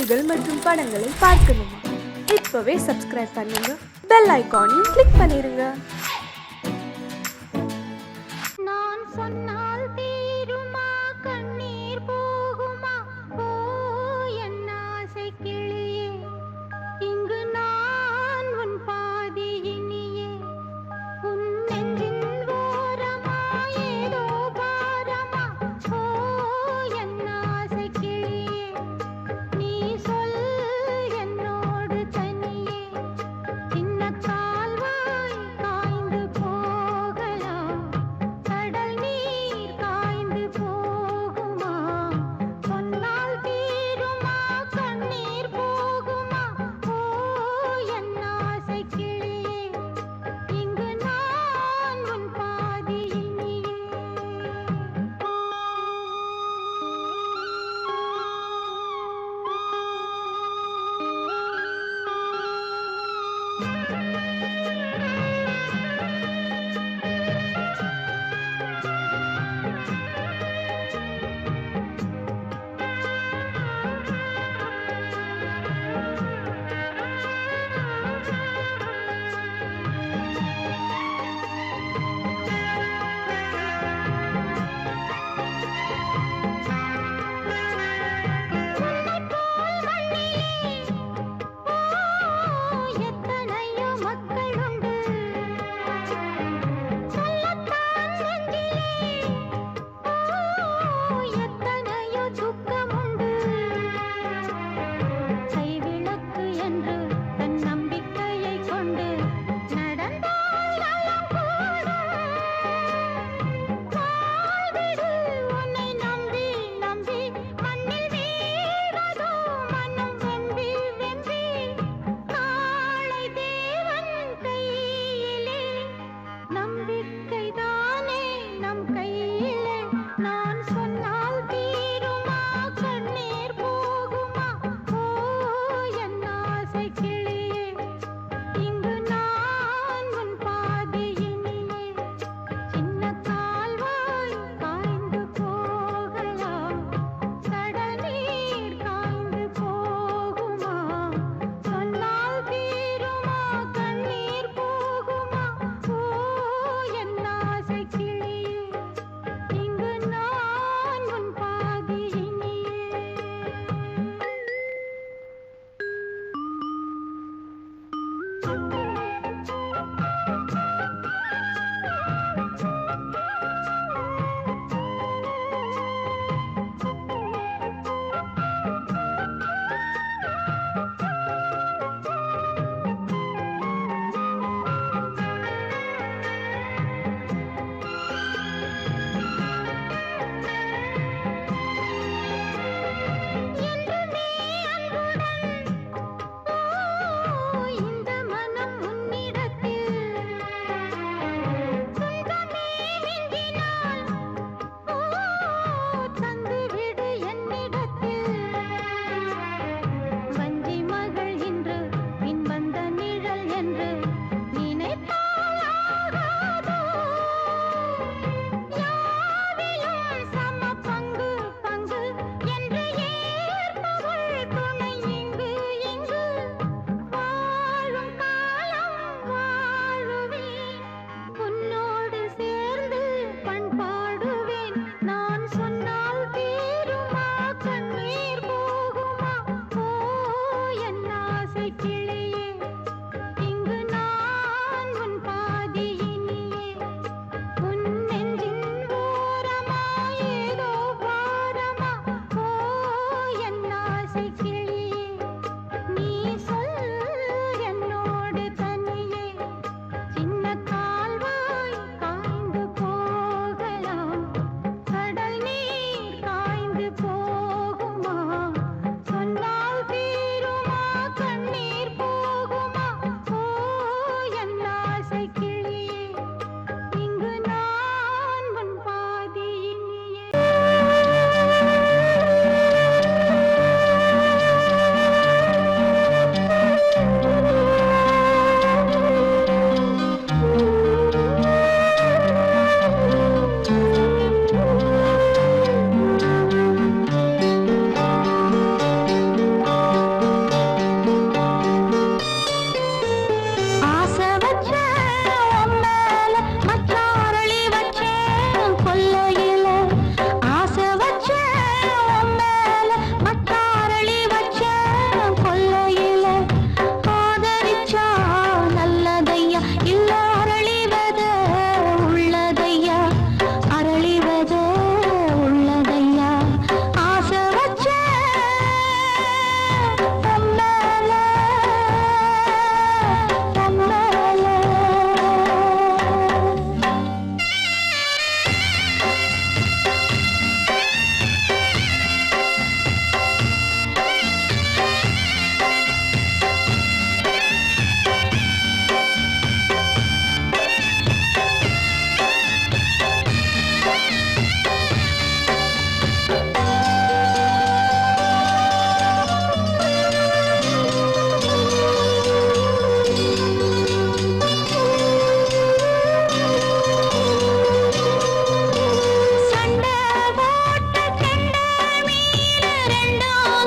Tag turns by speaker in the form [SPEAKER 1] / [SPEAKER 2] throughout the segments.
[SPEAKER 1] செய்திகள் மற்றும் படங்களை பார்க்கணுமா? இப்பவே சப்ஸ்கிரைப் பண்ணுங்க, பெல் ஐகானையும் கிளிக் பண்ணிருங்க.
[SPEAKER 2] நான் சொன்னால் தீருமா கண்ணீர் போகுமா? ஓ என் ஆசை கிளியே, இங்கு நான் உன் பாதி இனியே. உன் நெஞ்சின் ஓரமா ஏதோ பாரமா? ஓ என் ஆசை கிளியே, நீ சொல் என்னோடு தனியே. சின்ன கால்வாய் காய்ந்து போகலாம், கடல் நீர் காய்ந்து போகுமா? சொன்னால் தீருமா கண்ணீர் போகுமா? ஓ என் ஆசை கிளியே, இங்கு நான் உன் பாதி இனியே. எத்தனையோ மக்கள் உண்டு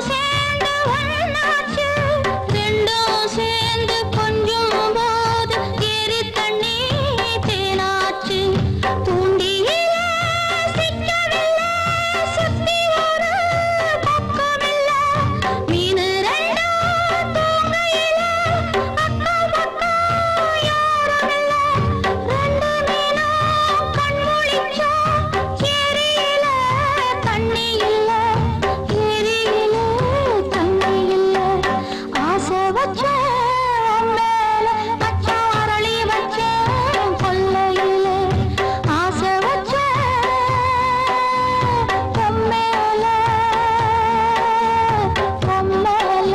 [SPEAKER 2] சேர்ந்து ஒண்ணாச்சு ரெண்டும் சேர்ந்து கொஞ்சம் போது ஏரி தண்ணி தேனாச்சு தூண்டியிலே சிக்கவில்லை சுத்தி ஒரு பக்கமில்லை மீனு ரெண்டும் தூங்கையில அக்கம் பக்கம் யாரும் இல்லை ரெண்டு மீனும் கண் முழிச்சா ஏரியில தண்ணி இல்ல ஏரியில தண்ணி இல்ல ஆசை வச்ச மேல பச்சை அரளி வச்ச கொல்லையில ஆசை வச்ச பொம்மேல பொம்மேல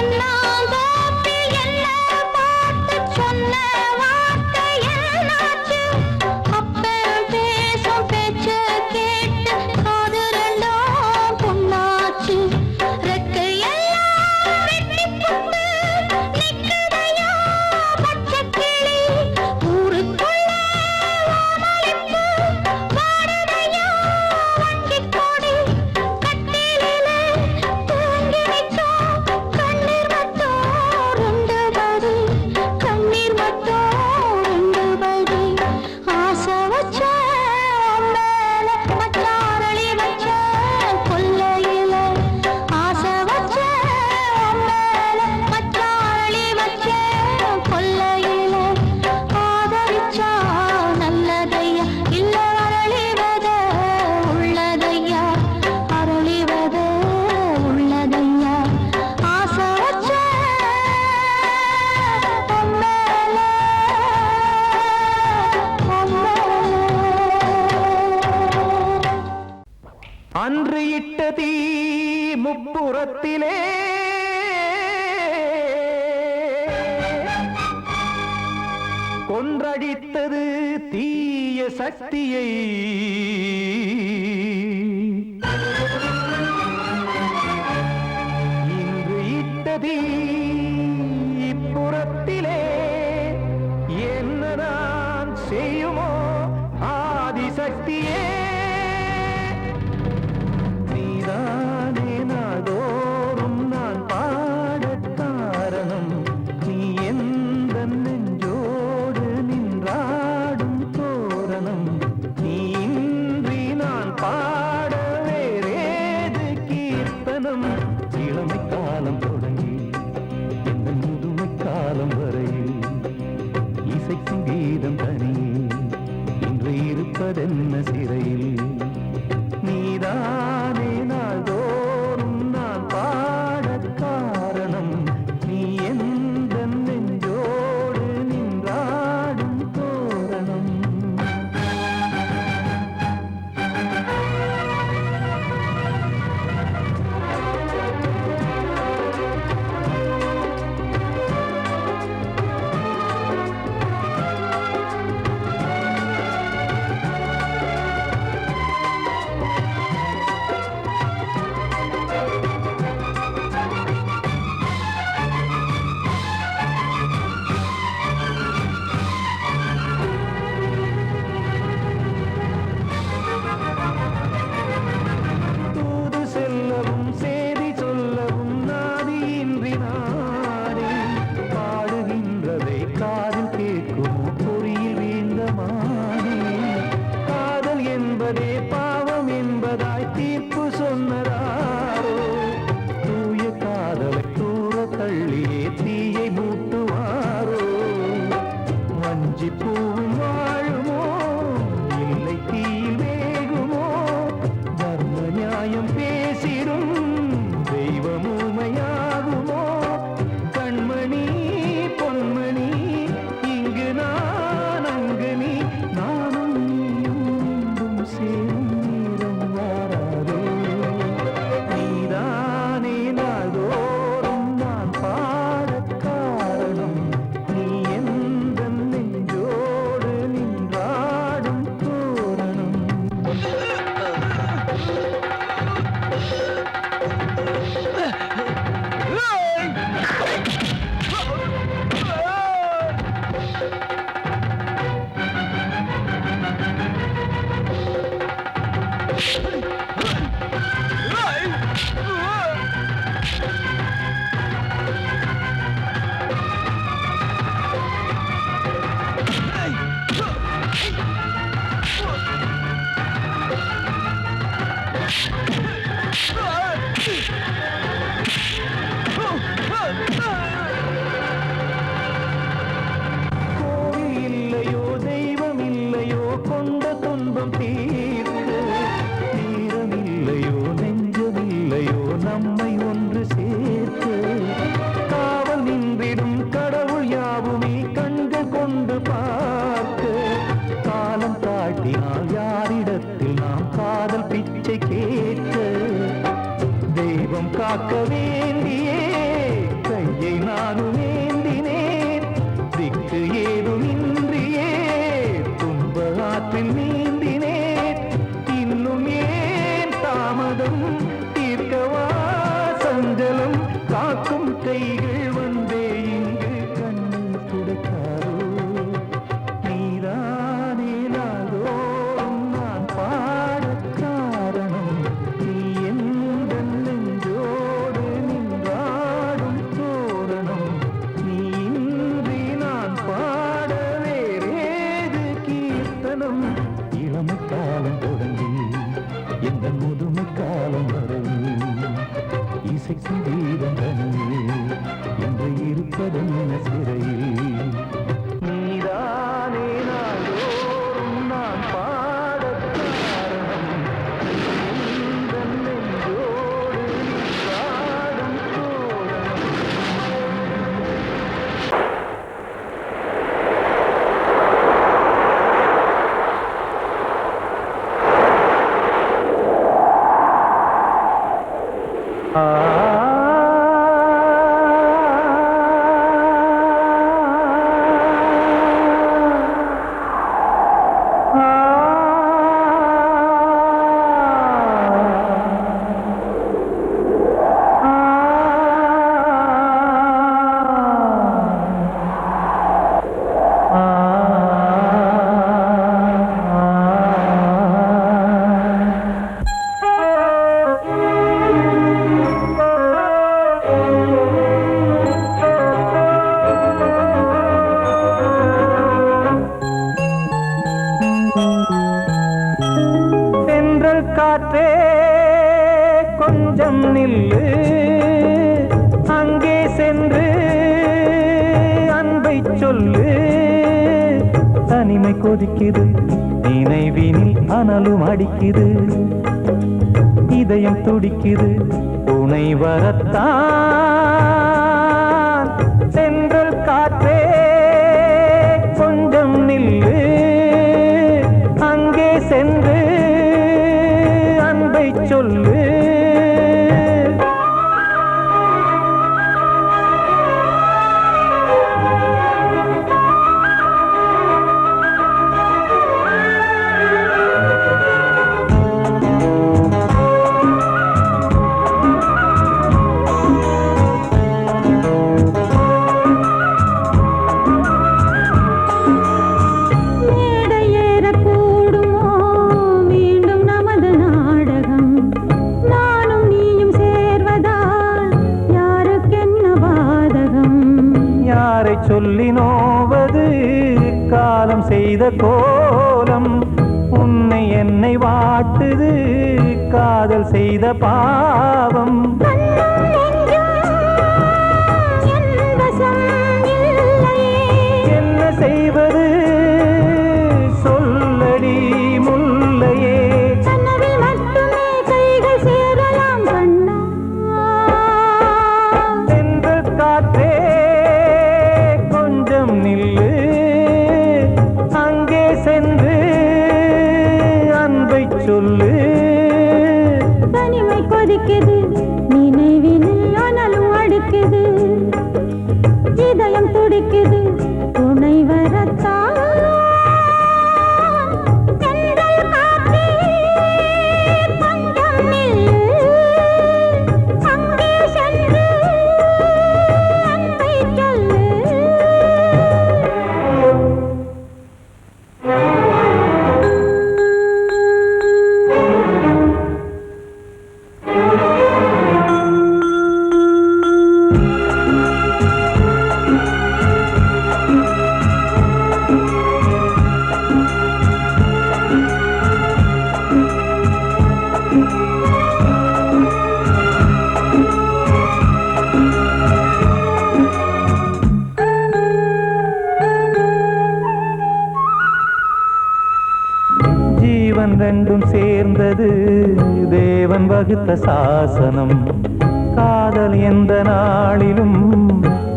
[SPEAKER 2] தென்னாந்தோப்பி என்ன பார்த்து சொன்ன வார்த்தை என்னாச்சு அப்பன் பேசும் பேச்சு கேட்டு காது ரெண்டும் புண்ணாச்சு ரெக்கையெல்லாம் வெட்டி புட்டு நிக்குதையா பச்சை கிளி ஊருக்குள்ள ஓமளிப்பு பாடுதையா வஞ்சிக் கொடி கட்டிலிலே தூங்கி நிற்கும் கண்ணீர் மட்டும் ரெண்டு படி கண்ணீர் மட்டும் ரெண்டு படி ஆசை வச்ச மேல மச்சாரளி வச்ச கொல்லையில ஆசை வச்ச மேல மச்சாரளி வச்ச கொல்லையில ஆதரிச்சா நல்லதையா இல்ல அரளிவத உள்ளதையா அரளிவத உள்ளதையா ஆசை வச்ச பொம்மேல பொம்மேல
[SPEAKER 3] அன்று இட்ட தீ முப்புறத்திலே கொன்றடித்தது தீய சக்தியை இன்று இட்ட தீ இப்புறத்திலே என்னதான் செய்யுமோ ஆதிசக்தியே நீதானே நாள்தோறும் நான் பாடக் காரணம் நீ எந்த நெஞ்சோடு நின்றாடும் தோரணம் நீ இன்றி நான் பாட வேறேது கீர்த்தனம் இளமை காலம் தொடங்கி எந்த முதுமை காலம் வரையில் இசைக்கும் கீதம் தனியே இன்று இருப்பதென்ன சிறையில் நீதானே நாள்தோறும் நான் பாடக் காரணம் நீ எந்த நெஞ்சோடு நின்றாடும் தோரணம் காக்க வேண்டியே கையை நானும் ஏந்தினேன் திக்கு ஏதுமின்றியே துன்ப ஆற்றில் நீந்தினேன் இன்னும் ஏன் தாமதம் தீர்க்கவா சஞ்சலம் காக்கும் கைகள் வந்தே இங்கு கண்ணீர் துடைக்காரோ நீதானே நாள்தோறும் நான் பாடக் காரணம் நீ எந்த நெஞ்சோடு நின்றாடும் தோரணம் நீ இன்றி நான் பாட வேறேது கீர்த்தனம் இளமை காலம் தொடங்கி எந்த முதுமை காலம் வரையில் இசைக்கும் வீரம் தனியே என்று இருப்பதென்ன சிறையில் நீதானே நாள்தோறும் நான் பாடக் காரணம் எந்த நெஞ்சோடு நின்றாடும் தோரணம் தென்றல் காற்றே கொஞ்சம் நில்லு அங்கே சென்று அன்பை சொல்லு தனிமை கொதிக்குது நினைவினில் அனலும் அடிக்குது இதயம் துடிக்குது துணை வரத்தான் தென்றல் காற்றே கொஞ்சம் நில்லு அங்கே சென்று அன்பை சொல்லு சொல்லி நோவது காலம் செய்த கோலம் உன்னை என்னை வாட்டுது காதல் செய்த பாவம் என்ன செய்வது சொல்லடி முல்லையே தென்றல் காற்றே நில்லு அங்கே சென்று அன்பை சொல்லு
[SPEAKER 2] தனிமை கொதிக்குது நினைவினில் அனலும் அடிக்குது இதயம் துடிக்குது துணை வரத்தான் தென்றல் காற்றே கொஞ்சம் நில்லு அங்கே சென்று அன்பை சொல்லு
[SPEAKER 3] ஜீவன் ரெண்டும் சேர்ந்தது தேவன் வகுத்த சாசனம் காதல் எந்த நாளிலும்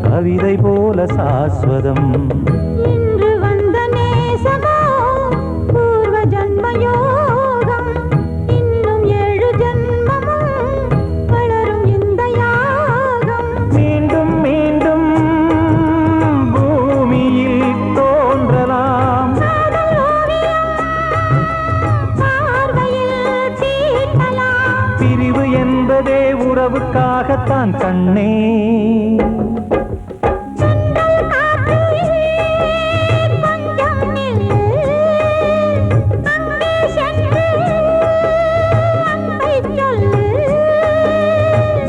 [SPEAKER 3] கவிதை போல சாஸ்வதம்
[SPEAKER 2] இன்று வந்த நேசமோ பூர்வ ஜன்ம யோகம் இன்னும் 7 ஜன்மமும் வளரும் இந்த
[SPEAKER 3] உறவுக்காகத்தான் கண்ணே.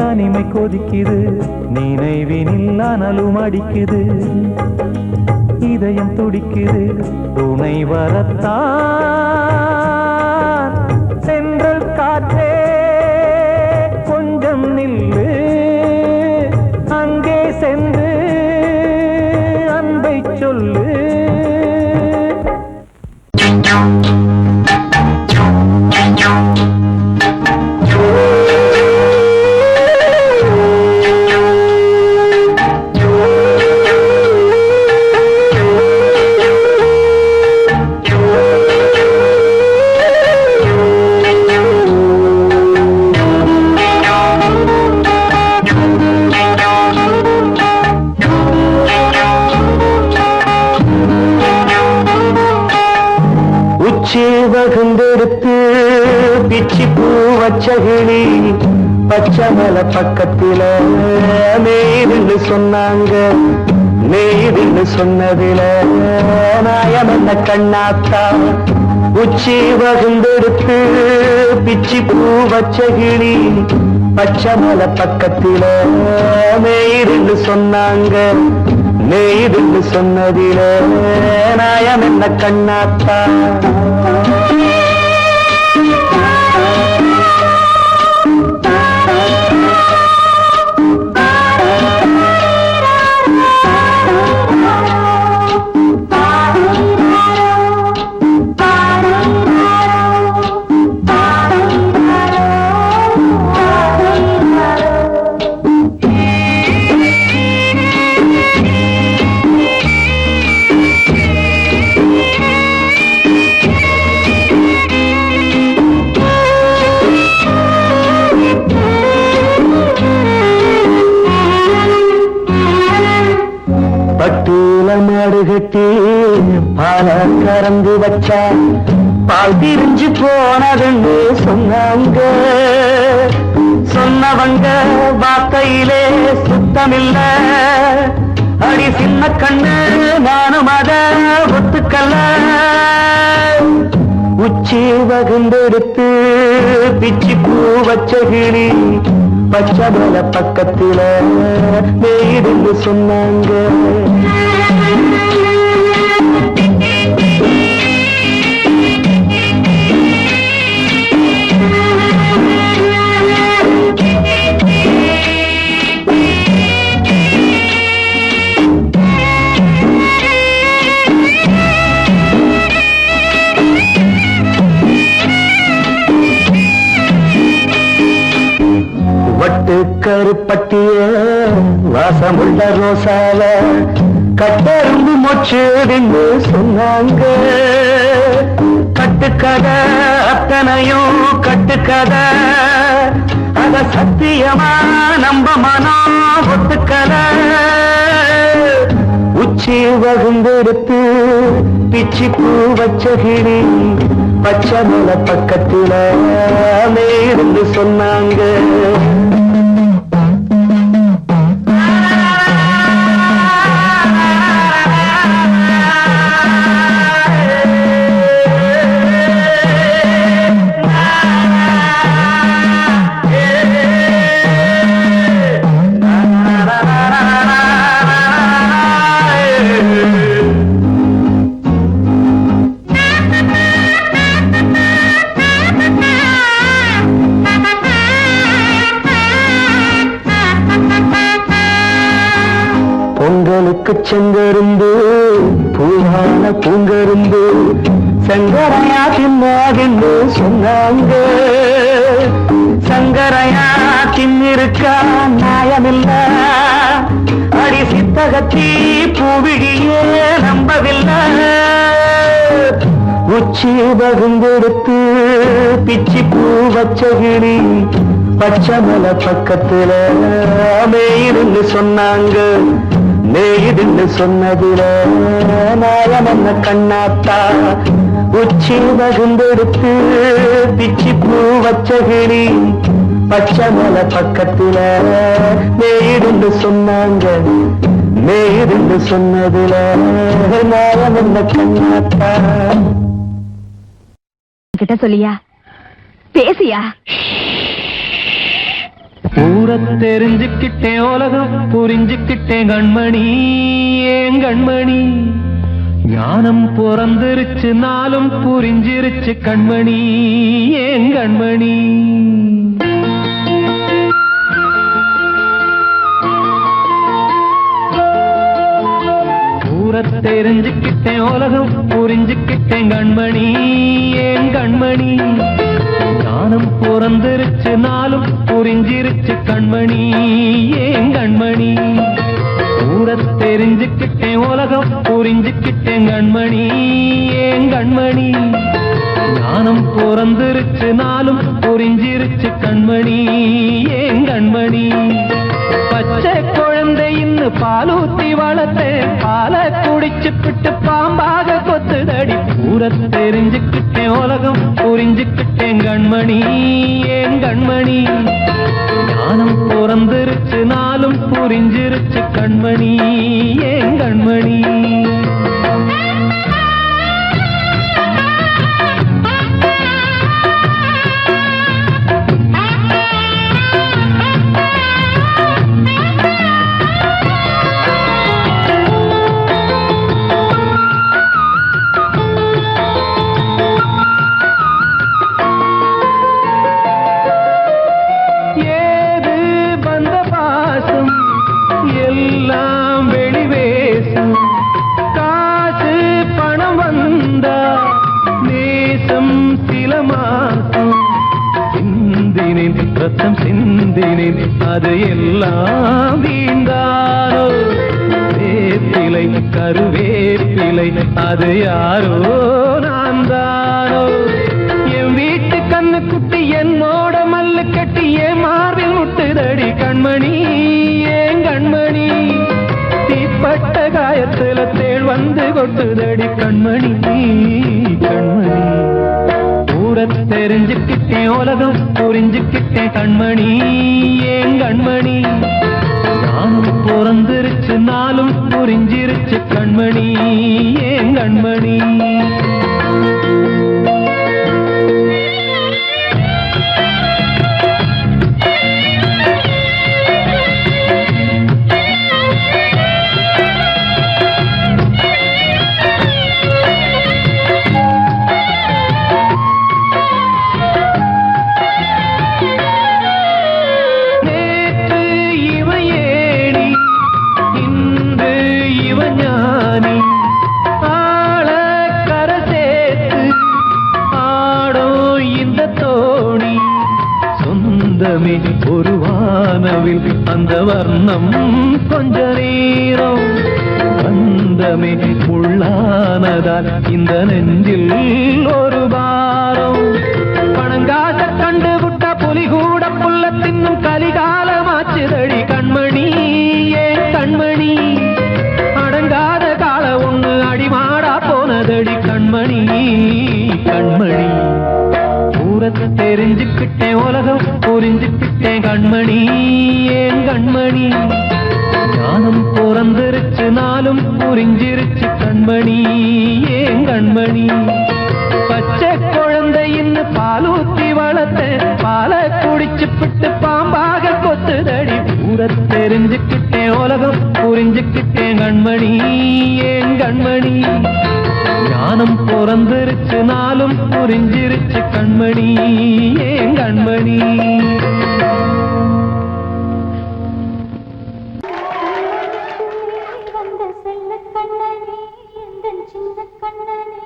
[SPEAKER 3] தனிமை கொதிக்குது, நினைவினில் அனலும் அடிக்குது, இதயம் துடிக்குது துணை வரத்தான். சென்றல் காற்றே கொஞ்சம் நில்லு, அங்கே சென்று அன்பை சொல்லு. வகுந்தெடுத்து பிச்சி பூ வச்சகிளி பச்சை மலை பக்கத்தில மேய்துன்னு சொன்னாங்க. மேய்துன்னு சொன்னதில நாயம் என்ன கண்ணாத்தா. உச்சி வகுந்தெடுத்து பிச்சி பூ வச்சகிளி பச்சை மலை பக்கத்தில மேய்துன்னு சொன்னாங்க. மேய்துன்னு சொன்னதில நாயம் என்ன கண்ணாத்தா. கட்டி பால கறந்து வச்சா பால் திரிஞ்சு போனதுன்னு சொன்னாங்க. சொன்னவங்க வார்த்தையிலே சுத்தமில்ல. அடி சின்ன கண்ணு நானும் அத ஒத்துக்கல்ல. உச்சி வகுந்தெடுத்து பிச்சி பூ வச்ச கிளி பச்சை மலை பக்கத்தில மேய்துன்னு சொன்னாங்க. கருப்பட்டிய வாசமுள்ள ரோசால கட்டெரும்பு மொச்சுன்னு சொன்னாங்க. கட்டுக்கதை அத்தனையும் கட்டுக்கதை, அத சத்தியமா நம்ப மனம் ஒத்துக்கலை. உச்சி வகுந்தெடுத்து பிச்சி பூ வச்ச கிளி பச்சை மலை பக்கத்தில மேய்ந்து சொன்னாங்க. பொங்கலுக்கு செங்கருந்து பூவான பூங்கருந்து சங்கரையா தின்னாகின்னு சொன்னாங்க. சங்கரையா தின்னிருக்கா நியாயமில்ல. அடி சித்தகத்தி பூவிழியே நம்பவில்லை. உச்சி வகுந்தெடுத்து பிச்சி பூ வச்ச கிளி பச்சை மலை பக்கத்துல மேய்துன்னு சொன்னாங்க. மேய்துன்னு சொன்னதில நாயம் என்ன கண்ணாத்தா. உச்சி வகுந்தெடுத்து பிச்சி பூ வச்ச கிளி பச்சை மலை பக்கத்துல மேயிருந்து சொன்னாங்க. மேயிருந்து சொன்னதுல நாயம் என்ன கண்ணாத்தா.
[SPEAKER 2] கிட்ட சொல்லியா பேசியா?
[SPEAKER 3] ஊர தெரிஞ்சுக்கிட்டேன், உலகம் புரிஞ்சுக்கிட்டேன் கண்மணி, ஏன் கண்மணி. ஞானம் பிறந்திருச்சு, நாளும் புரிஞ்சிருச்சு கண்மணி, ஏன் கண்மணி. ஊர தெரிஞ்சுக்கிட்டேன், உலகம் புரிஞ்சுக்கிட்டேன் கண்மணி, ஏன் கண்மணி. ஞானம் பிறந்திருச்சு, நாளும் புரிஞ்சிருச்சு கண்மணி, ஏன் கண்மணி. ஊர தெரிஞ்சுக்கிட்டேன், உலகம் புரிஞ்சுக்கிட்டேன் கண்மணி, ஏன் கண்மணி. ஞானம் பிறந்திருச்சு, நாளும் புரிஞ்சிருச்சு கண்மணி, ஏன் கண்மணி. பச்சை குழந்தை இன்னும் பாலூத்தி வளர்த்தேன், பாலை குடிச்சு பிட்டு பாம்பாக கொத்துதடி. ஊர தெரிஞ்சுக்கிட்டேன், உலகம் புரிஞ்சுக்கிட்டேன் கண்மணி, ஏன் கண்மணி. ஞானம் பிறந்திருச்சு, நாளும் புரிஞ்சிருச்சு கண்மணி, ஏன் கண்மணி. எல்லாம் வெளிவேசம், காசு பணம் வந்தா நேசம் சில மாசம். சிந்தினேன் ரத்தம் சிந்தினேன், அது எல்லாம் வீண்டாரோ. வேப்பிலை கருவேப்பிலை, அது யாரோ நான் தானோ. என் வீட்டு கண்ணு குட்டி என்னோட மல்லு கட்டி என் மார்பில் முட்டுதடி கண்மணி, ஏன் கண்மணி. தீப்பட்ட காயத்துல தேள் வந்து கொட்டுதடி கண்மணி, கண்மணி. ஊர தெரிஞ்சுக்கிட்டேன், உலகம் புரிஞ்சுக்கிட்டேன் கண்மணி, ஏன் கண்மணி. நானும் பிறந்திருச்சு, நாளும் புரிஞ்சிருச்சு கண்மணி, ஏன் கண்மணி. ஒரு வானவில் அந்த வர்ணம் கொஞ்ச நேரம் பந்தமே உள்ளானதால் இந்த நெஞ்சில் ஒரு பாரம். பணங்காச கண்டு விட்ட புலி கூட புல்ல தின்னும் கலிகாலமாச்சுதடி கண்மணி, ஏன் கண்மணி. அடங்காத கால ஒண்ணு அடிமாடா போனதடி கண்மணி, கண்மணி. ஊரத்தை தெரிஞ்சுக்கிட்டேன், உலகம் புரிஞ்சுக்கிட்டேன் கண்மணி, ஏன் கண்மணி. ஞானம் பிறந்திருச்சு, நாளும் புரிஞ்சிருச்சு கண்மணி, ஏன் கண்மணி. பச்சை குழந்தை இன்னும் பாலூத்தி வளர்த்தேன், பாலை குடிச்சு பிட்டு பாம்பாக கொத்துதடி. ஊரத்தை தெரிஞ்சுக்கிட்டேன், உலகம் புரிஞ்சுக்கிட்டேன் கண்மணி, ஏன் கண்மணி. ஞானம் பிறந்திருச்சு, நாளும் புரிஞ்சிருச்சு கண்மணி, ஏன் கண்மணி.
[SPEAKER 2] வந்த செல்ல கண்ணனே, எந்தன் சின்ன கண்ணனே.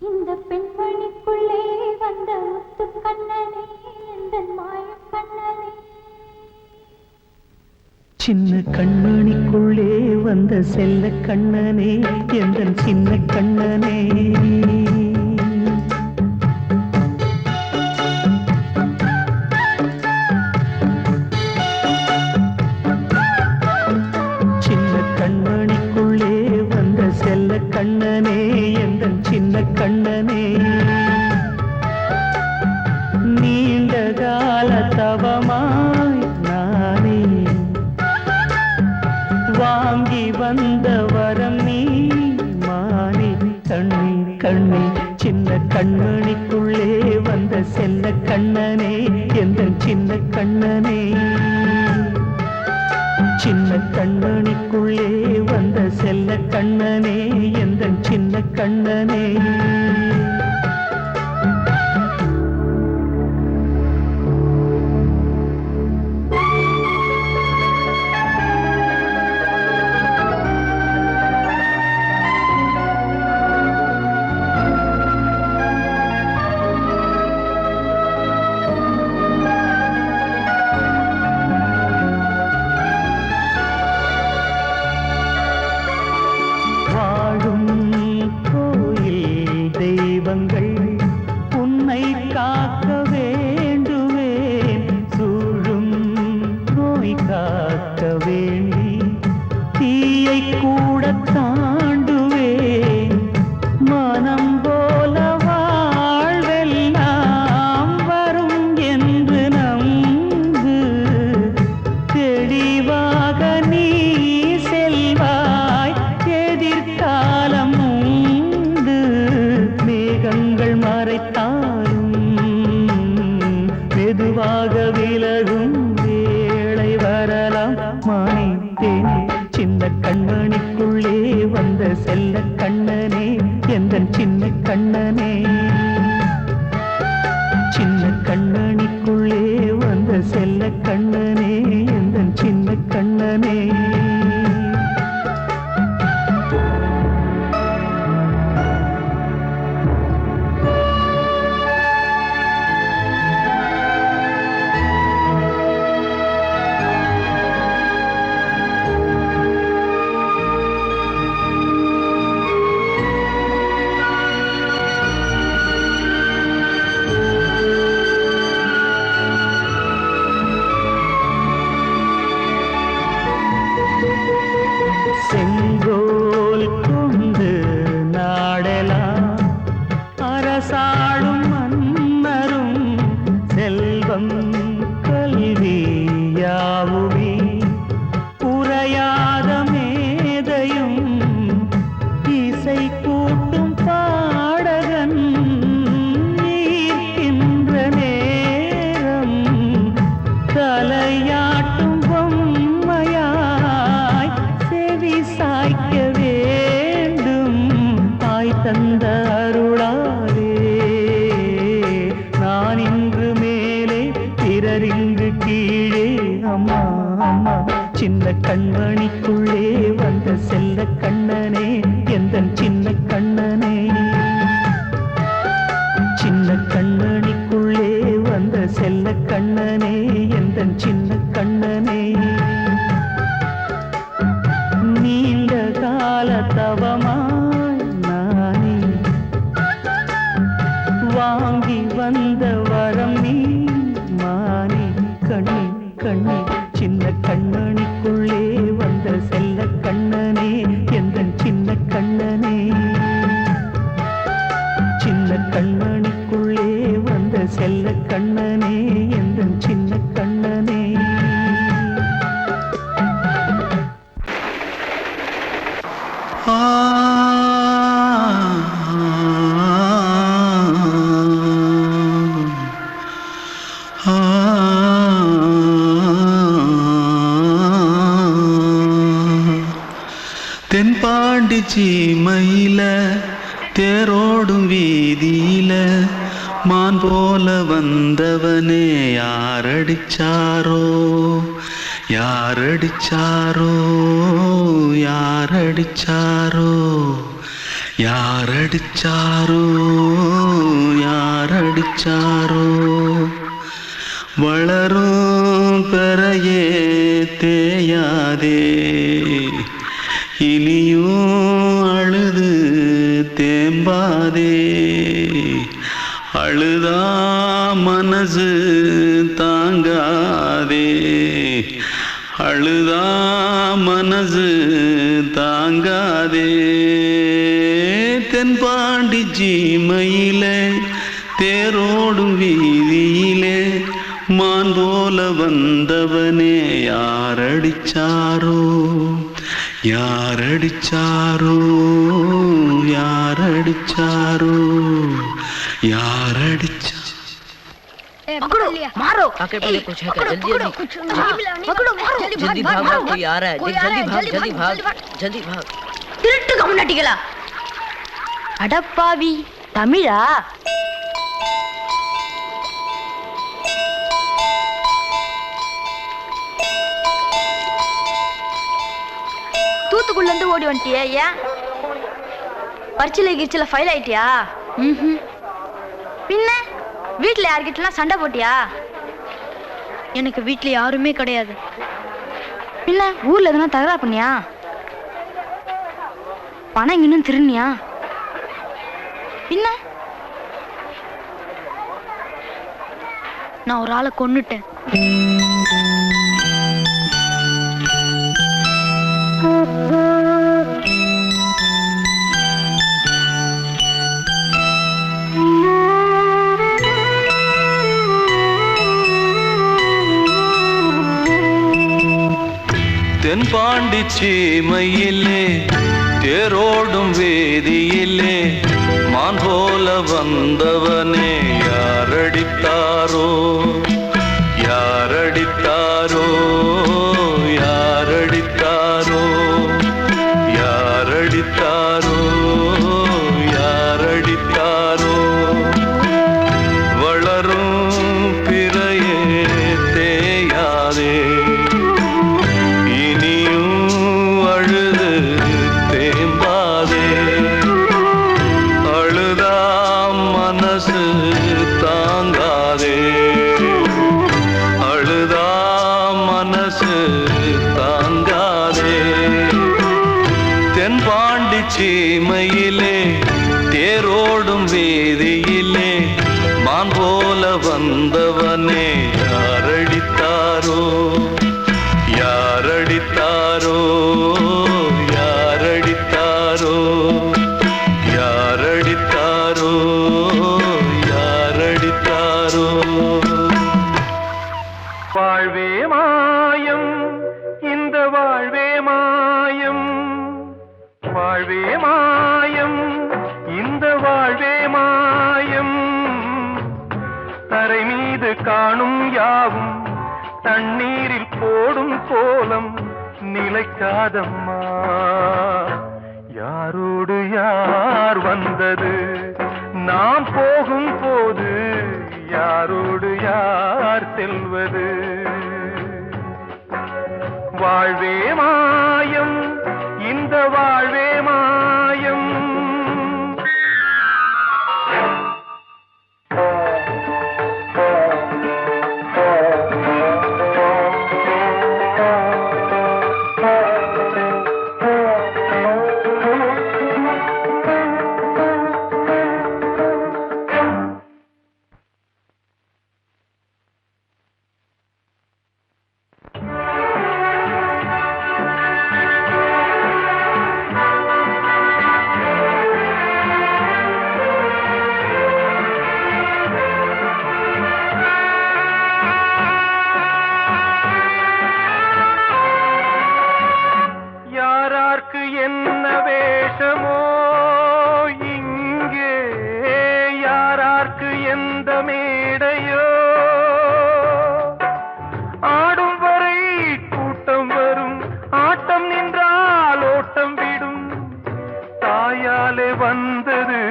[SPEAKER 2] இந்த பெண்மணிக்குள்ளே வந்த முத்து கண்ணனே, எந்தன் மாய கண்ணனே.
[SPEAKER 3] சின்ன கண்மணிக்குள்ளே வந்த செல்ல கண்ணனே, எந்தன் சின்ன கண்ணனே. சின்ன கண்மணிக்குள்ளே வந்த செல்ல கண்ணனே, எந்தன் சின்ன கண்ணனே. நீ கண்ணே சின்ன கண்மணிக்குள்ளே வந்த செல்ல கண்ணனே எந்தன் சின்ன கண்ணனே சின்ன கண்மணிக்குள்ளே வந்த செல்ல கண்ணனே எந்தன் சின்ன கண்ணனே உன்னை காக்க வேண்டுவேன் சூழும் நோய் காக்க வேண்டி தீயை கூட தாண்டுவேன் மனம் போல வாழ்வெல்லாம் வரும் என்று நம்பு தெளிவாக நீ செல்வாய் எதிர்காலம் மேகங்கள் மறைத்தாலும் மெதுவாக விலகும் வேளை வரலாம் மானே தேனே சின்ன கண்மணிக்குள்ளே வந்த செல்ல கண்ணனே எந்தன் சின்ன கண்ணனே சின்ன கண்மணிக்குள்ளே வந்த செல்ல கண்ணனே எந்தன் சின்ன கண்ணனே செங்கோல் கொண்டு நாடலாம் அரசாளும் மன்னரும் செல்வம் கல்வி யாவுமே உரையாத மேதையும் இசை கூட்டும் பாடகன் ஈர்க்கின்ற நேரம் தலையாட்டும் பொம்மையாய் செவி சாய்க்க வேண்டும் தாய் தந்த அருளாலே நான் இன்று மேலே பிறர் இங்கு கீழே அம்மா அம்மா சின்ன கண்மணிக்குள்ளே வந்த செல்ல கண்ணனே எந்தன் சின்ன கண்ணனே சின்ன கண்மணிக்குள்ளே வந்த செல்ல கண்ணனே எந்தன் சின்ன கண்ணனே நீண்ட கால தவமாய் நானே வாங்கி வந்த வரம் நீ மானே கண்ணே கண்ணே சின்ன கண்மணிக்குள்ளே வந்த செல்ல கண்ணனே எந்தன் சின்ன கண்ணனே சின்ன கண்மணிக்குள்ளே வந்த செல்ல கண்ணனே எந்தன் சின்ன கண்ணனே
[SPEAKER 4] தென்பாண்டி சீமையில தேரோடும் வீதியில மான் போல வந்தவனே யாரடிச்சாரோ யாரடிச்சாரோ யாரடிச்சாரோ யாரடிச்சாரோ யாரடிச்சாரோ வளரும் பெறையே தேயாதே இனியும் அழுது தேம்பாதே அழுதா மனசு தாங்காதே அழுதா மனசு தாங்காதே தென்பாண்டி சீமையிலே தேரோடும் வீதியிலே மான் போல வந்தவனே யாரடிச்சாரோ யாரடிச்சாரோ யாரடிச்சாரோ யாரடிச்சா
[SPEAKER 5] पकड़ो मारो आके पहले कुछ है क्या जल्दी जल्दी पकड़ो मारो जल्दी भाग भाग कोई आ रहा है जल्दी भाग திருட்டு கம்முனட்டிகளா அடப்பாவி தமிழா தூத்துக்குள்ள இருந்து ஓடி வந்துட்டியா ஏன் பரிச்சையில கிரிச்சில ஃபைல் ஆயிட்டியா பின்ன வீட்ல யார்கிட்டலாம் சண்டை போட்டியா எனக்கு வீட்ல யாருமே கிடையாது பின்ன ஊர்ல எதுனா தகராறு பண்ணியா பணம் இன்னும் திருநியா பின்ன நான் ஒரு ஆளை கொன்னுட்டேன்
[SPEAKER 4] தென்பாண்டி சீமையிலே தேரோடும் வேதியிலே மான் போல வந்தவனே யாரடித்தாரோ யாரடித்தாரோ யாரடித்தாரோ யாரடித்தாரோ யாரடித்தாரோ வளரும் பிறையே தேயாதே சீமையிலே தேரோடும் வேதியிலே மான் போல வந்தவனே யாரடித்தாரோ யாரடித்தாரோ யாரடித்தாரோ யாரடித்தாரோ யாரடித்தாரோ வாழ்வே மாயம் இந்த வாழ்வே மாயம் வாழ்வே மாயம் இந்த வாழ்வே மாயம் தரை மீது காணும் யாவும் தண்ணீரில் போடும் கோலம் நிலைக்காதம்மா யாரோடு யார் வந்தது நாம் போகும் போது யாரோடு யார் செல்வது வாழ்வே மாயம் இந்த வாழ்வே மாயம் என்ன வேஷமோ இங்கே யாரார்க்கு எந்த மேடையோ ஆடும் வரை கூட்டம் வரும் ஆட்டம் நின்றால் ஓட்டம் விடும் தாயாலே வந்தது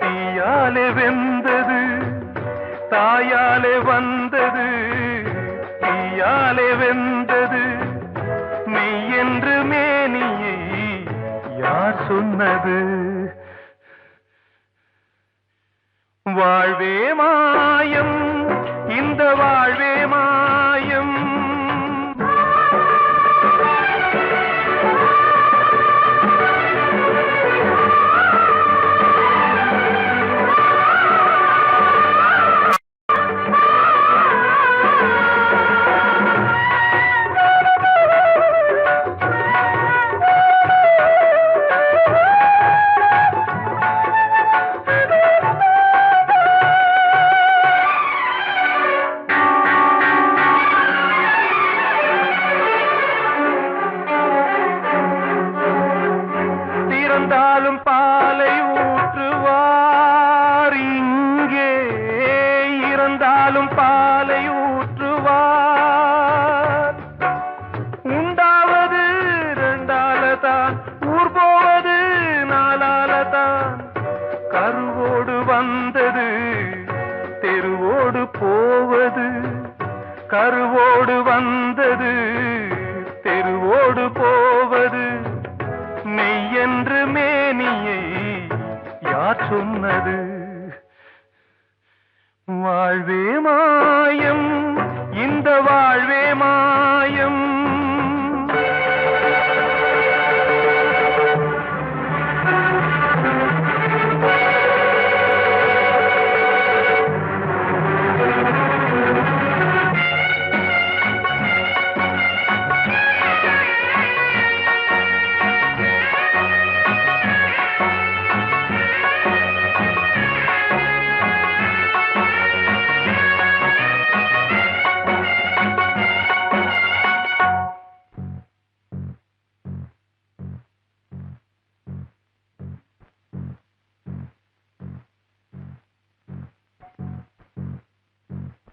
[SPEAKER 4] தீயாலே வெந்தது தாயாலே வந்தது தீயாலே வெந்தது மெய் என்று மேனியை யார் சொன்னது வாழ்வே மாயம் இந்த வாழ்வே மாயம் தான் கருவோடு வந்தது தெருவோடு போவது கருவோடு வந்தது தெருவோடு போவது மெய்யென்று மேனியை யார் சொன்னது வாழ்வே மாயம் இந்த வாழ்வே மாயம்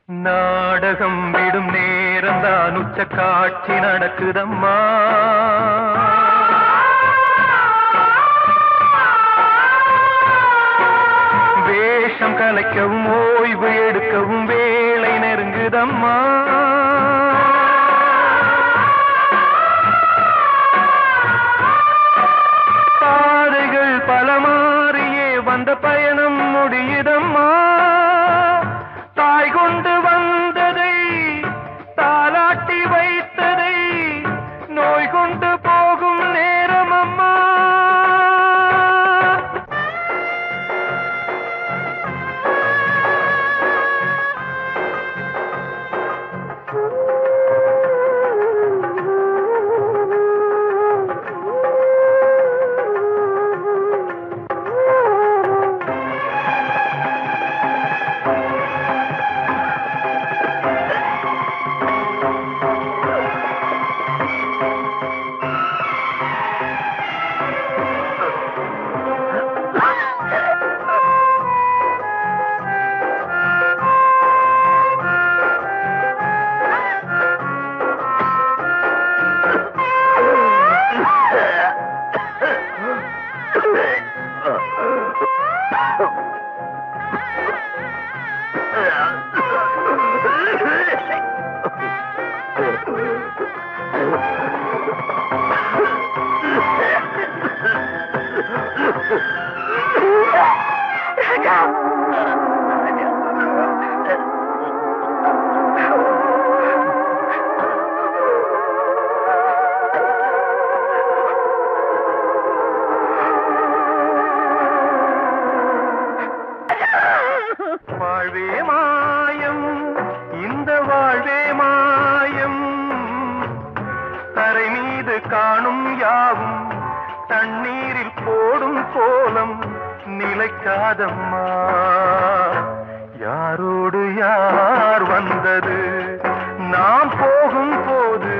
[SPEAKER 4] நாடகம் விடும் நேரம் தான் உச்ச காட்சி நடக்குதம்மா வேஷம் கலைக்கவும் ஓய்வு எடுக்கவும் வேளை நெருங்குதம்மா பாதைகள் பல மாறியே வந்த பயணம் முடியுதம்மா தாய் கொண்டு வந்ததை தாலாட்டி வைத்ததை நோய் கொண்டு போகும் நேரம் அம்மா வாழ்வே மாயம் இந்த வாழ்வே மாயம் தரை மீது காணும் யாவும் தண்ணீரில் போடும் கோலம் நிலைக்காதம்மா யாரோடு யார் வந்தது நாம் போகும் போது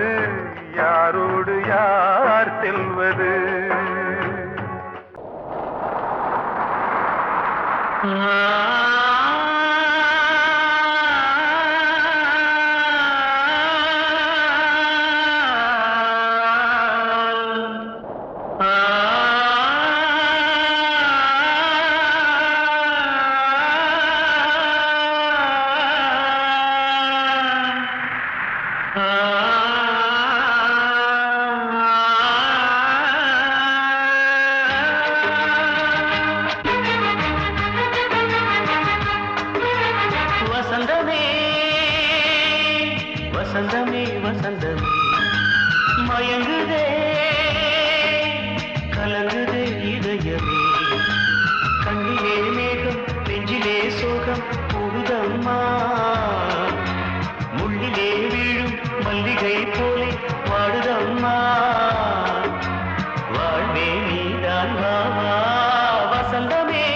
[SPEAKER 4] யாரோடு யார் செல்வது
[SPEAKER 3] வசந்தமே வசந்தமே வசந்தமே மயங்குதே கலங்குதே இதயமே கண்ணிலே மேகம் நெஞ்சிலே சோகம் கூடுதம்மா முள்ளிலே வீழும் மல்லிகை போலே வாடுதம்மா வாழ்வே நீதான் வாவா வசந்தமே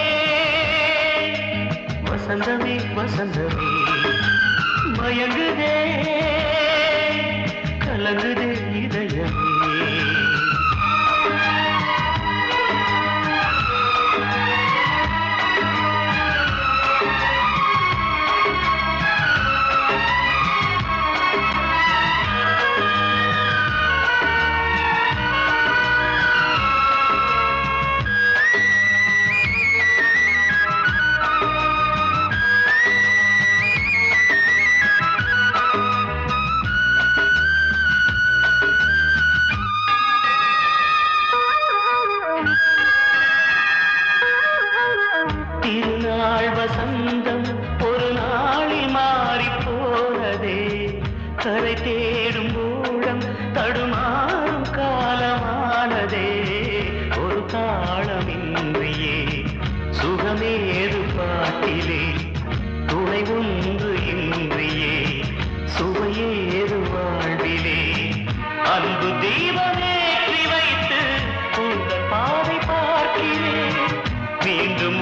[SPEAKER 3] வசந்தமே வசந்தமே மயங்குதே கலங்குதே இதயமே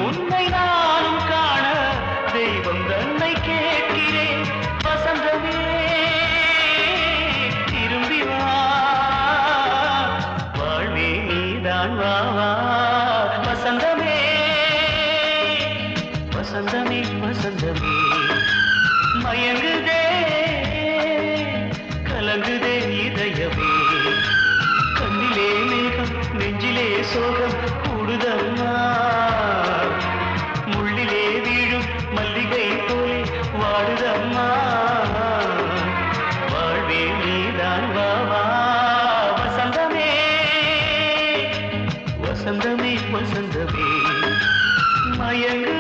[SPEAKER 3] உன்னை நானும் காண தெய்வம் தன்னை கேட்கிறேன் வசந்தமே திரும்பி வா வாழ்வே நீதான் வா வா வசந்தமே வசந்தமே வசந்தமே மயங்குதே கலங்குதே இதயமே கண்ணிலே மேகம் நெஞ்சிலே சோகம் கூடுதம்மா முள்ளிலே வீழும் மல்லிகை போலே வாடுதம்மா வாழ்வே நீதான் வா வா வசந்தமே வசந்தமே வசந்தமே மயங்கு